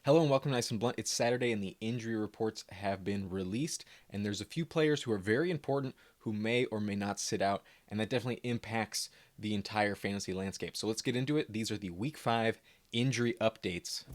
Hello and welcome to Nice and Blunt. It's Saturday and the injury reports have been released, and there's a few players who are very important who may or may not sit out, and that definitely impacts the entire fantasy landscape. So let's get into it. These are the Week 5 injury updates.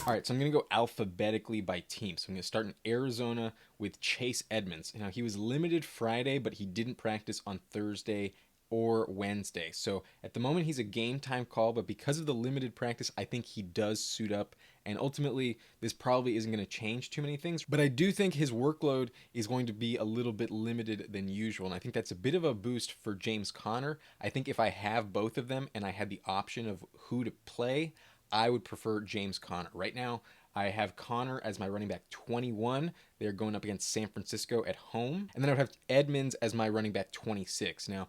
All right, so I'm going to go alphabetically by team. So I'm going to start in Arizona with Chase Edmonds. Now, he was limited Friday, but he didn't practice on Thursday or Wednesday. So at the moment, he's a game time call, but because of the limited practice, I think he does suit up. And ultimately, this probably isn't going to change too many things. But I do think his workload is going to be a little bit limited than usual. And I think that's a bit of a boost for James Conner. I think if I have both of them and I had the option of who to play, I would prefer James Conner. Right now, I have Conner as my running back 21. They're going up against San Francisco at home. And then I would have Edmonds as my running back 26. Now,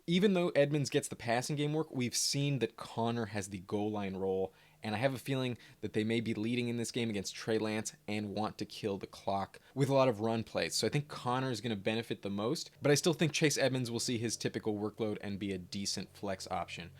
even though Edmonds gets the passing game work, we've seen that Conner has the goal line role. And I have a feeling that they may be leading in this game against Trey Lance and want to kill the clock with a lot of run plays. So I think Conner is going to benefit the most. But I still think Chase Edmonds will see his typical workload and be a decent flex option.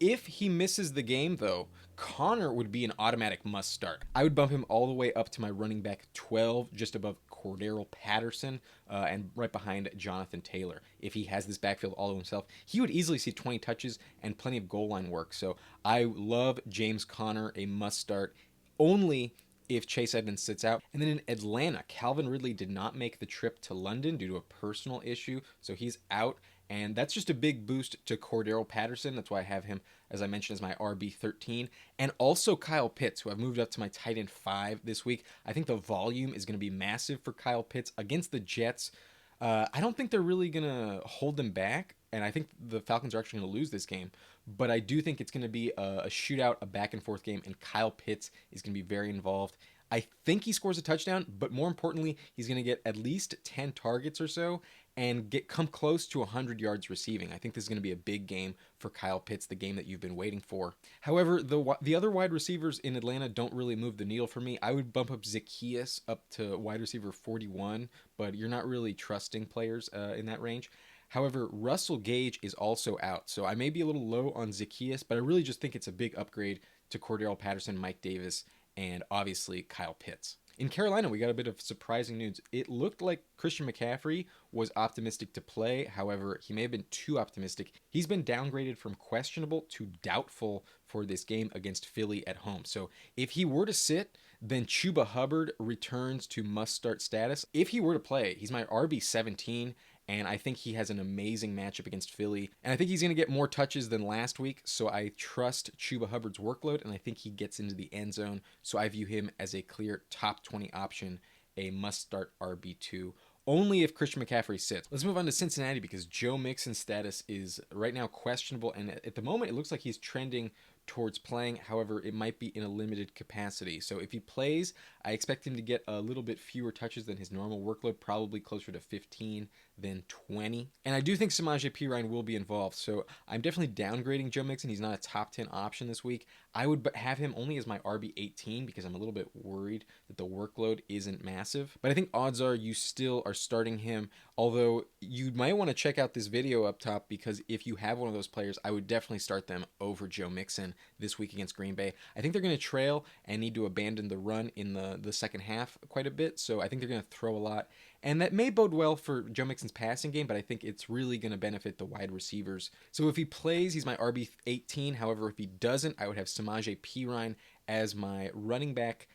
If he misses the game, though, Conner would be an automatic must start. I would bump him all the way up to my running back 12, just above Cordero Patterson, and right behind Jonathan Taylor. If he has this backfield all to himself, he would easily see 20 touches and plenty of goal line work. So I love James Conner, a must start, only if Chase Edmonds sits out. And then in Atlanta, Calvin Ridley did not make the trip to London due to a personal issue, so he's out. And that's just a big boost to Cordero Patterson. That's why I have him, as I mentioned, as my RB13. And also Kyle Pitts, who I've moved up to my tight end 5 this week. I think the volume is going to be massive for Kyle Pitts against the Jets. I don't think they're really going to hold them back. And I think the Falcons are actually going to lose this game. But I do think it's going to be a shootout, a back and forth game. And Kyle Pitts is going to be very involved. I think he scores a touchdown, but more importantly, he's going to get at least 10 targets or so and come close to 100 yards receiving. I think this is going to be a big game for Kyle Pitts, the game that you've been waiting for. However, the other wide receivers in Atlanta don't really move the needle for me. I would bump up Zacchaeus up to wide receiver 41, but you're not really trusting players in that range. However, Russell Gage is also out, so I may be a little low on Zacchaeus, but I really just think it's a big upgrade to Cordero Patterson, Mike Davis, and obviously Kyle Pitts. In Carolina, we got a bit of surprising news. It looked like Christian McCaffrey was optimistic to play. However, he may have been too optimistic. He's been downgraded from questionable to doubtful for this game against Philly at home. So if he were to sit, then Chuba Hubbard returns to must-start status. If he were to play, he's my RB17, and I think he has an amazing matchup against Philly. And I think he's going to get more touches than last week, so I trust Chuba Hubbard's workload, and I think he gets into the end zone. So I view him as a clear top 20 option, a must-start RB2. Only if Christian McCaffrey sits. Let's move on to Cincinnati because Joe Mixon's status is right now questionable, and at the moment it looks like he's trending towards playing. However, it might be in a limited capacity. So if he plays, I expect him to get a little bit fewer touches than his normal workload, probably closer to 15 than 20. And I do think Samaje Perine will be involved. So I'm definitely downgrading Joe Mixon. He's not a top 10 option this week. I would have him only as my RB18 because I'm a little bit worried that the workload isn't massive. But I think odds are you still are starting him. Although you might want to check out this video up top because if you have one of those players, I would definitely start them over Joe Mixon this week against Green Bay. I think they're going to trail and need to abandon the run in the second half quite a bit. So I think they're going to throw a lot. And that may bode well for Joe Mixon's passing game, but I think it's really going to benefit the wide receivers. So if he plays, he's my RB18. However, if he doesn't, I would have Samaje Perine as my running back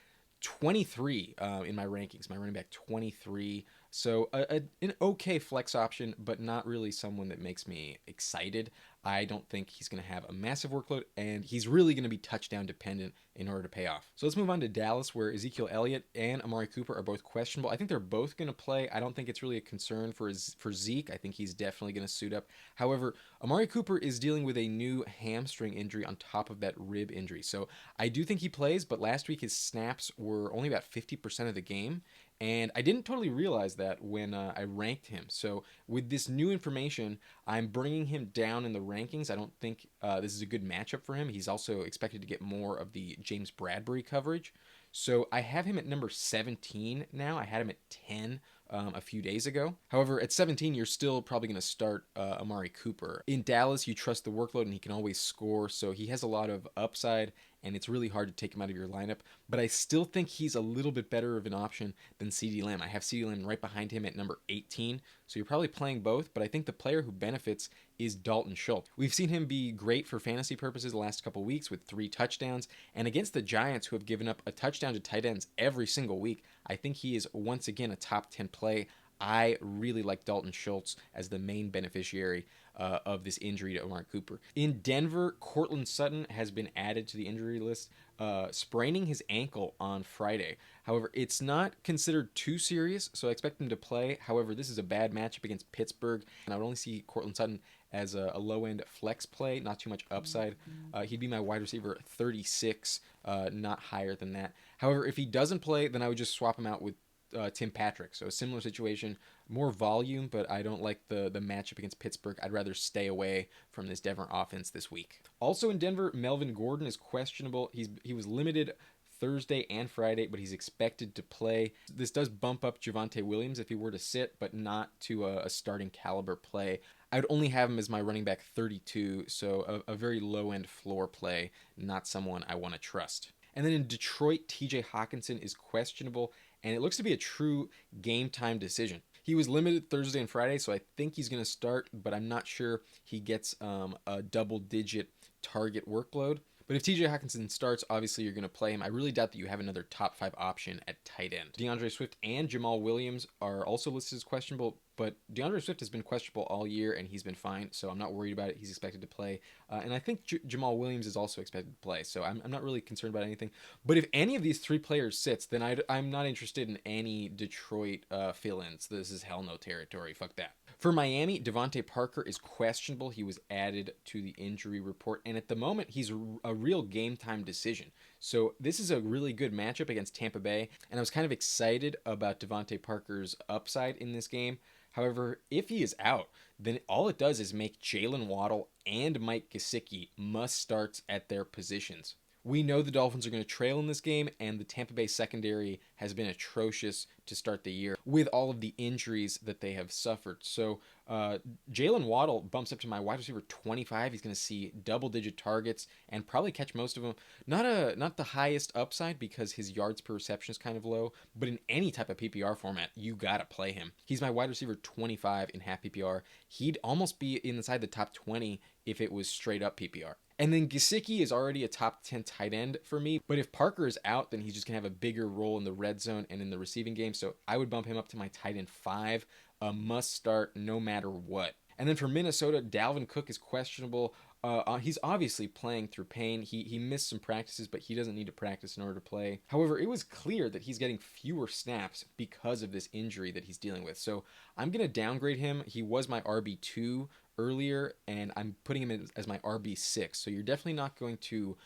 23 in my rankings, my running back 23. So an okay flex option, but not really someone that makes me excited. I don't think he's going to have a massive workload, and he's really going to be touchdown dependent in order to pay off. So let's move on to Dallas, where Ezekiel Elliott and Amari Cooper are both questionable. I think they're both going to play. I don't think it's really a concern for Zeke. I think he's definitely going to suit up. However, Amari Cooper is dealing with a new hamstring injury on top of that rib injury. So I do think he plays, but last week his snaps were only about 50% of the game. And I didn't totally realize that when I ranked him. So with this new information, I'm bringing him down in the rankings. I don't think this is a good matchup for him. He's also expected to get more of the James Bradbury coverage. So I have him at number 17 now. I had him at 10 a few days ago. However, at 17, you're still probably going to start Amari Cooper. In Dallas, you trust the workload and he can always score, so he has a lot of upside, and it's really hard to take him out of your lineup. But I still think he's a little bit better of an option than CeeDee Lamb. I have CeeDee Lamb right behind him at number 18, so you're probably playing both, but I think the player who benefits is Dalton Schultz. We've seen him be great for fantasy purposes the last couple weeks with 3 touchdowns, and against the Giants, who have given up a touchdown to tight ends every single week, I think he is once again a top 10 play. I really like Dalton Schultz as the main beneficiary of this injury to Amari Cooper. In Denver, Courtland Sutton has been added to the injury list, spraining his ankle on Friday. However, it's not considered too serious, so I expect him to play. However, this is a bad matchup against Pittsburgh, and I would only see Courtland Sutton as a low-end flex play, not too much upside. He'd be my wide receiver 36, not higher than that. However, if he doesn't play, then I would just swap him out with Tim Patrick. So a similar situation, more volume, but I don't like the matchup against Pittsburgh. I'd rather stay away from this Denver offense this week. Also in Denver, Melvin Gordon is questionable. He was limited Thursday and Friday, but he's expected to play. This does bump up Javonte Williams if he were to sit, but not to a starting caliber play. I would only have him as my running back 32, so a very low-end floor play, not someone I want to trust. And then in Detroit, TJ Hawkinson is questionable, and it looks to be a true game-time decision. He was limited Thursday and Friday, so I think he's going to start, but I'm not sure he gets a double-digit target workload. But if TJ Hawkinson starts, obviously you're going to play him. I really doubt that you have another top 5 option at tight end. DeAndre Swift and Jamal Williams are also listed as questionable, but DeAndre Swift has been questionable all year, and he's been fine, so I'm not worried about it. He's expected to play. And I think Jamal Williams is also expected to play, so I'm not really concerned about anything. But if any of these 3 players sits, then I'm not interested in any Detroit fill-ins. This is hell no territory. Fuck that. For Miami, Devontae Parker is questionable. He was added to the injury report, and at the moment, he's a real game-time decision. So this is a really good matchup against Tampa Bay, and I was kind of excited about Devontae Parker's upside in this game. However, if he is out, then all it does is make Jalen Waddle and Mike Gesicki must-starts at their positions. We know the Dolphins are going to trail in this game, and the Tampa Bay secondary has been atrocious to start the year with all of the injuries that they have suffered. So Jalen Waddle bumps up to my wide receiver 25. He's going to see double-digit targets and probably catch most of them. Not the highest upside because his yards per reception is kind of low, but in any type of PPR format, you got to play him. He's my wide receiver 25 in half PPR. He'd almost be inside the top 20 if it was straight up PPR. And then Gesicki is already a top 10 tight end for me. But if Parker is out, then he's just going to have a bigger role in the red zone and in the receiving game. So I would bump him up to my tight end 5. A must start no matter what. And then for Minnesota, Dalvin Cook is questionable. He's obviously playing through pain. He missed some practices, but he doesn't need to practice in order to play. However, it was clear that he's getting fewer snaps because of this injury that he's dealing with. So I'm going to downgrade him. He was my RB2 earlier, and I'm putting him in as my RB6. So you're definitely not going to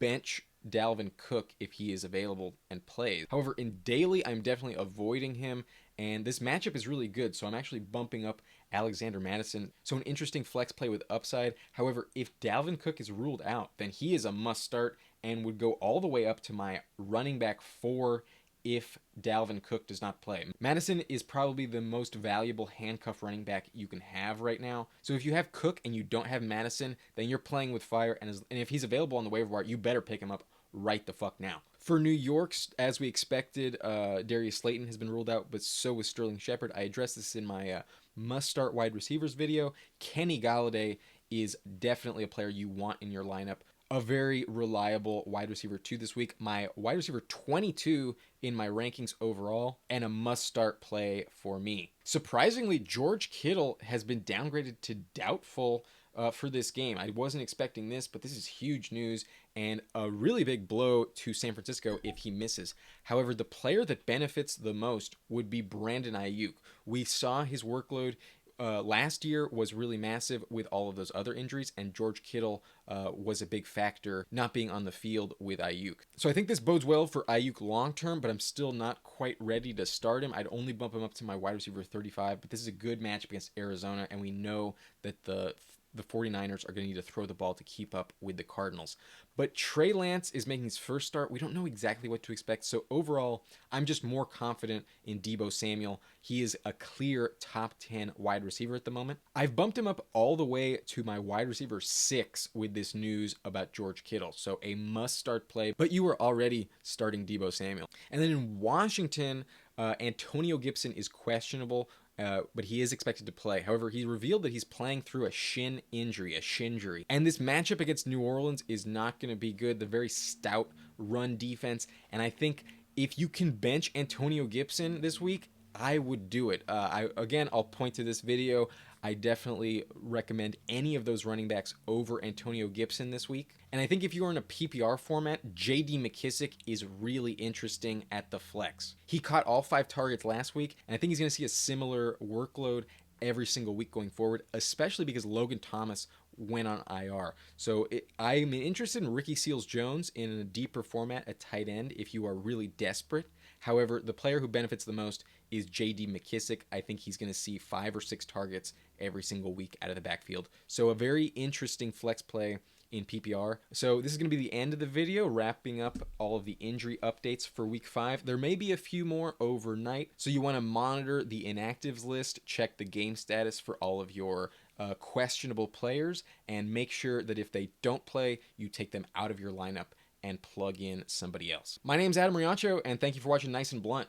bench Dalvin Cook if he is available and plays. However, in daily, I'm definitely avoiding him, and this matchup is really good, so I'm actually bumping up Alexander Mattison. So an interesting flex play with upside. However, if Dalvin Cook is ruled out, then he is a must start and would go all the way up to my running back 4 if Dalvin Cook does not play. Madison is probably the most valuable handcuff running back you can have right now. So if you have Cook and you don't have Madison, then you're playing with fire. And if he's available on the waiver wire, you better pick him up right the fuck now. For New York, as we expected, Darius Slayton has been ruled out, but so was Sterling Shepard. I addressed this in my must-start wide receivers video. Kenny Golladay is definitely a player you want in your lineup. A very reliable wide receiver 2 this week. My wide receiver 22 in my rankings overall, and a must-start play for me. Surprisingly, George Kittle has been downgraded to doubtful for this game. I wasn't expecting this, but this is huge news and a really big blow to San Francisco if he misses. However, the player that benefits the most would be Brandon Ayuk. We saw his workload last year was really massive with all of those other injuries, and George Kittle was a big factor not being on the field with Ayuk. So I think this bodes well for Ayuk long term, but I'm still not quite ready to start him. I'd only bump him up to my wide receiver 35, but this is a good matchup against Arizona, and we know that the the 49ers are going to need to throw the ball to keep up with the Cardinals. But Trey Lance is making his first start. We don't know exactly what to expect. So overall, I'm just more confident in Deebo Samuel. He is a clear top 10 wide receiver at the moment. I've bumped him up all the way to my wide receiver 6 with this news about George Kittle. So a must-start play, but you were already starting Deebo Samuel. And then in Washington, Antonio Gibson is questionable, but he is expected to play. However, he revealed that he's playing through a shinjury. And this matchup against New Orleans is not going to be good. The very stout run defense. And I think if you can bench Antonio Gibson this week, I would do it. I'll point to this video. I definitely recommend any of those running backs over Antonio Gibson this week. And I think if you are in a PPR format, J.D. McKissic is really interesting at the flex. He caught all 5 targets last week, and I think he's going to see a similar workload every single week going forward, especially because Logan Thomas went on IR. So I'm interested in Ricky Seals-Jones in a deeper format at tight end if you are really desperate. However, the player who benefits the most is J.D. McKissic. I think he's going to see 5 or 6 targets every single week out of the backfield. So a very interesting flex play in PPR. So this is going to be the end of the video, wrapping up all of the injury updates for week 5. There may be a few more overnight, so you want to monitor the inactives list, check the game status for all of your questionable players, and make sure that if they don't play, you take them out of your lineup and plug in somebody else. My name's Adam Riancho, and thank you for watching Nice and Blunt.